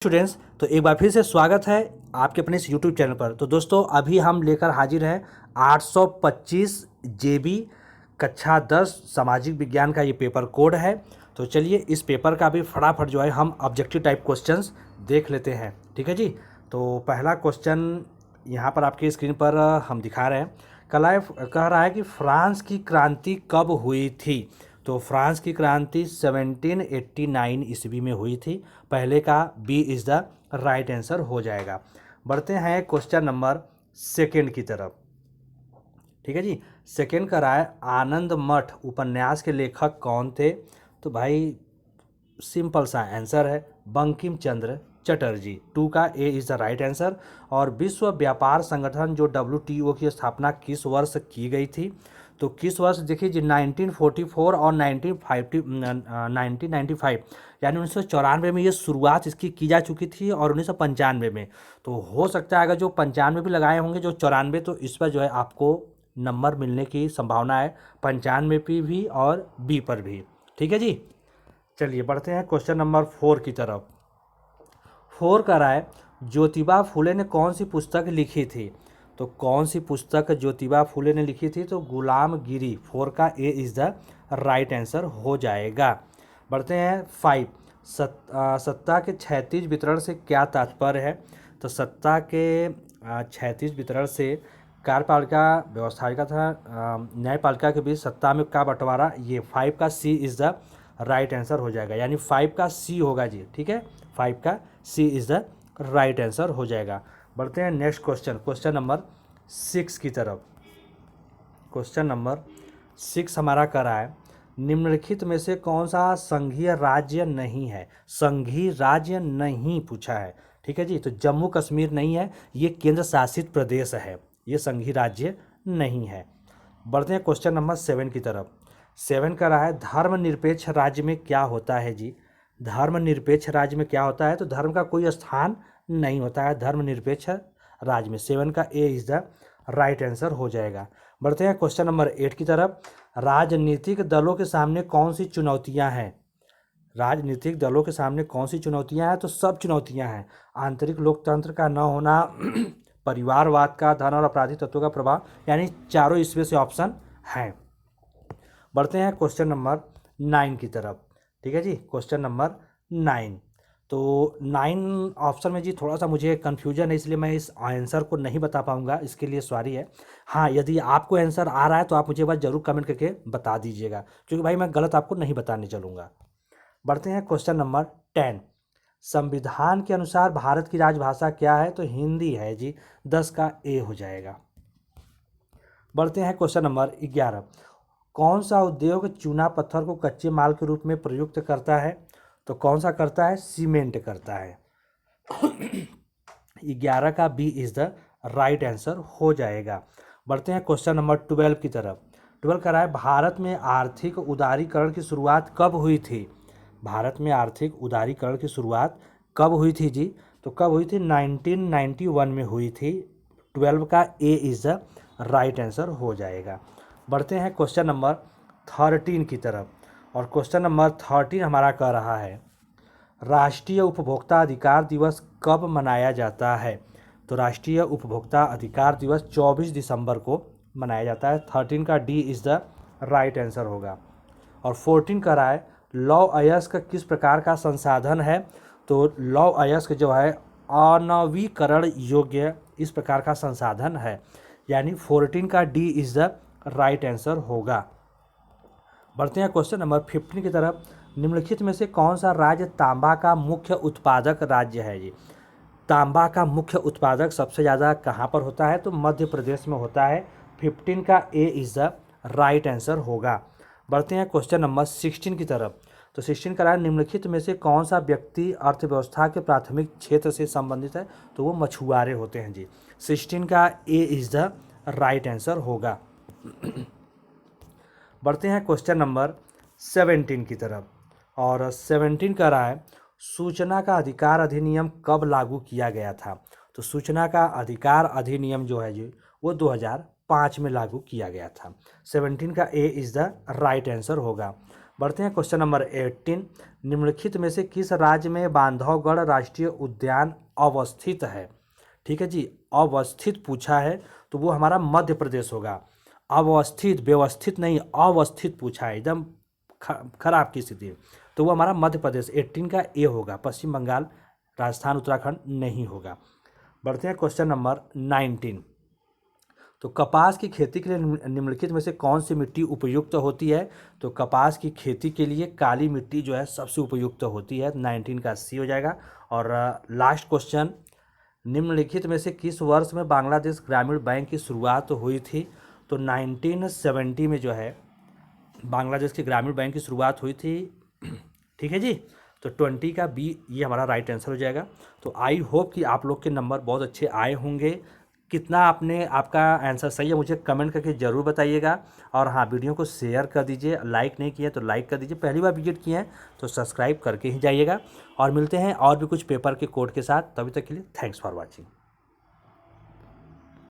Students, तो एक बार फिर से स्वागत है आपके अपने इस यूट्यूब चैनल पर। तो दोस्तों, अभी हम लेकर हाजिर हैं 825 जेबी कक्षा 10 सामाजिक विज्ञान का ये पेपर कोड है। तो चलिए इस पेपर का भी फटाफट जो है हम ऑब्जेक्टिव टाइप क्वेश्चंस देख लेते हैं। ठीक है जी। तो पहला क्वेश्चन यहाँ पर आपकी स्क्रीन पर हम दिखा रहे हैं। कह रहा है कि फ्रांस की क्रांति कब हुई थी। तो फ्रांस की क्रांति 1789 ईस्वी में हुई थी। पहले का B is the right answer हो जाएगा। बढ़ते हैं क्वेश्चन नंबर सेकेंड की तरफ। ठीक है जी। सेकेंड का राय आनंद मठ उपन्यास के लेखक कौन थे। तो भाई सिंपल सा आंसर है बंकिम चंद्र चटर्जी। 2 का A is the right answer. और विश्व व्यापार संगठन जो WTO की स्थापना किस वर्ष की गई थी। तो किस वर्ष देखिए जी 1944 और 1995 यानी 1994 में ये शुरुआत इसकी की जा चुकी थी और 1995 में। तो हो सकता है अगर जो 95 भी लगाए होंगे जो 94, तो इस पर जो है आपको नंबर मिलने की संभावना है 95 पे भी और बी पर भी। ठीक है जी। चलिए बढ़ते हैं क्वेश्चन नंबर 4 की तरफ। 4 का राय ज्योतिबा फुले ने कौन सी पुस्तक लिखी थी। तो कौन सी पुस्तक ज्योतिबा फुले ने लिखी थी। तो गुलामगिरी। 4 का A is the right answer हो जाएगा। बढ़ते हैं 5। सत्ता के क्षैतिज वितरण से क्या तात्पर्य है। तो सत्ता के क्षैतिज वितरण से कार्यपालिका व्यवस्थापिका तथा न्यायपालिका के बीच सत्ता में का बंटवारा। ये 5 का सी इज़ द राइट आंसर हो जाएगा, यानी 5 का सी होगा जी। ठीक है, 5 का सी इज़ द राइट आंसर हो जाएगा। बढ़ते हैं नेक्स्ट क्वेश्चन नंबर 6 की तरफ। क्वेश्चन नंबर 6 हमारा कर रहा है निम्नलिखित में से कौन सा संघीय राज्य नहीं है। संघीय राज्य नहीं पूछा है। ठीक है जी। तो जम्मू कश्मीर नहीं है, ये केंद्र शासित प्रदेश है, ये संघीय राज्य नहीं है। बढ़ते हैं क्वेश्चन नंबर 7 की तरफ। 7 का रहा है धर्मनिरपेक्ष राज्य में क्या होता है जी। धर्मनिरपेक्ष राज्य में क्या होता है। तो धर्म का कोई स्थान नहीं होता है धर्मनिरपेक्ष राज्य में। 7 का A is the right answer हो जाएगा। बढ़ते हैं क्वेश्चन नंबर 8 की तरफ। राजनीतिक दलों के सामने कौन सी चुनौतियां हैं। राजनीतिक दलों के सामने कौन सी चुनौतियां हैं। तो सब चुनौतियां हैं। आंतरिक लोकतंत्र का न होना, परिवारवाद का, धन और आपराधिक तत्वों का प्रभाव, यानी चारों इसमें से ऑप्शन हैं। बढ़ते हैं क्वेश्चन नंबर 9 की तरफ। ठीक है जी। Question number 9। तो 9 ऑप्शन में जी थोड़ा सा मुझे कन्फ्यूजन है, इसलिए मैं इस आंसर को नहीं बता पाऊंगा, इसके लिए सॉरी है। हाँ, यदि आपको आंसर आ रहा है तो आप मुझे बस जरूर कमेंट करके बता दीजिएगा, क्योंकि भाई मैं गलत आपको नहीं बताने चलूँगा। बढ़ते हैं क्वेश्चन नंबर 10। संविधान के अनुसार भारत की राजभाषा क्या है। तो हिंदी है जी। 10 का ए हो जाएगा। बढ़ते हैं क्वेश्चन नंबर 11। कौन सा उद्योग चूना पत्थर को कच्चे माल के रूप में प्रयुक्त करता है। तो कौन सा करता है। सीमेंट करता है। 11 का B is the right answer हो जाएगा। बढ़ते हैं क्वेश्चन नंबर 12 की तरफ। 12 का रहा है भारत में आर्थिक उदारीकरण की शुरुआत कब हुई थी। भारत में आर्थिक उदारीकरण की शुरुआत कब हुई थी जी। तो कब हुई थी 1991 में हुई थी। 12 का A is the right answer हो जाएगा। बढ़ते हैं क्वेश्चन नंबर 13 की तरफ। और क्वेश्चन नंबर 13 हमारा कह रहा है राष्ट्रीय उपभोक्ता अधिकार दिवस कब मनाया जाता है। तो राष्ट्रीय उपभोक्ता अधिकार दिवस 24 दिसंबर को मनाया जाता है। 13 का D is the right answer होगा। और 14 का रहा है लौह अयस्क किस प्रकार का संसाधन है। तो लौह अयस्क जो है अनवीकरण योग्य इस प्रकार का संसाधन है, यानी 14 का D is the right answer होगा। बढ़ते हैं क्वेश्चन नंबर 15 की तरफ। निम्नलिखित में से कौन सा राज्य तांबा का मुख्य उत्पादक राज्य है जी। तांबा का मुख्य उत्पादक सबसे ज़्यादा कहाँ पर होता है। तो मध्य प्रदेश में होता है। 15 का A is the right answer होगा। बढ़ते हैं क्वेश्चन नंबर 16 की तरफ। तो 16 का राय निम्नलिखित में से कौन सा व्यक्ति अर्थव्यवस्था के प्राथमिक क्षेत्र से संबंधित है। तो वो मछुआरे होते हैं जी। 16 का A is the right answer होगा। बढ़ते हैं क्वेश्चन नंबर 17 की तरफ। और 17 का रहा है सूचना का अधिकार अधिनियम कब लागू किया गया था। तो सूचना का अधिकार अधिनियम जो है जी वो 2005 में लागू किया गया था। 17 का A is the right answer होगा। बढ़ते हैं क्वेश्चन नंबर 18। निम्नलिखित में से किस राज्य में बांधवगढ़ राष्ट्रीय उद्यान अवस्थित है? ठीक है जी, अवस्थित पूछा है तो वो हमारा मध्य प्रदेश होगा। अवस्थित, व्यवस्थित नहीं, अवस्थित पूछा है, एकदम खराब की स्थिति, तो वो हमारा मध्य प्रदेश 18 का ए होगा। पश्चिम बंगाल, राजस्थान, उत्तराखंड नहीं होगा। बढ़ते हैं क्वेश्चन नंबर 19। तो कपास की खेती के लिए निम्नलिखित में से कौन सी मिट्टी उपयुक्त होती है? तो कपास की खेती के लिए काली मिट्टी जो है सबसे उपयुक्त होती है। 19 का सी हो जाएगा। और लास्ट क्वेश्चन, निम्नलिखित में से किस वर्ष में बांग्लादेश ग्रामीण बैंक की शुरुआत हुई थी? तो 1970 में जो है बांग्लादेश के ग्रामीण बैंक की शुरुआत हुई थी। ठीक है जी, तो 20 का बी ये हमारा राइट आंसर हो जाएगा। तो आई होप कि आप लोग के नंबर बहुत अच्छे आए होंगे। कितना आपका आंसर सही है मुझे कमेंट करके ज़रूर बताइएगा। और हाँ, वीडियो को शेयर कर दीजिए, लाइक नहीं किए तो लाइक कर दीजिए, पहली बार विजिट किए हैं तो सब्सक्राइब करके ही जाइएगा। और मिलते हैं और भी कुछ पेपर के कोड के साथ, तभी तक के लिए थैंक्स फॉर वॉचिंग।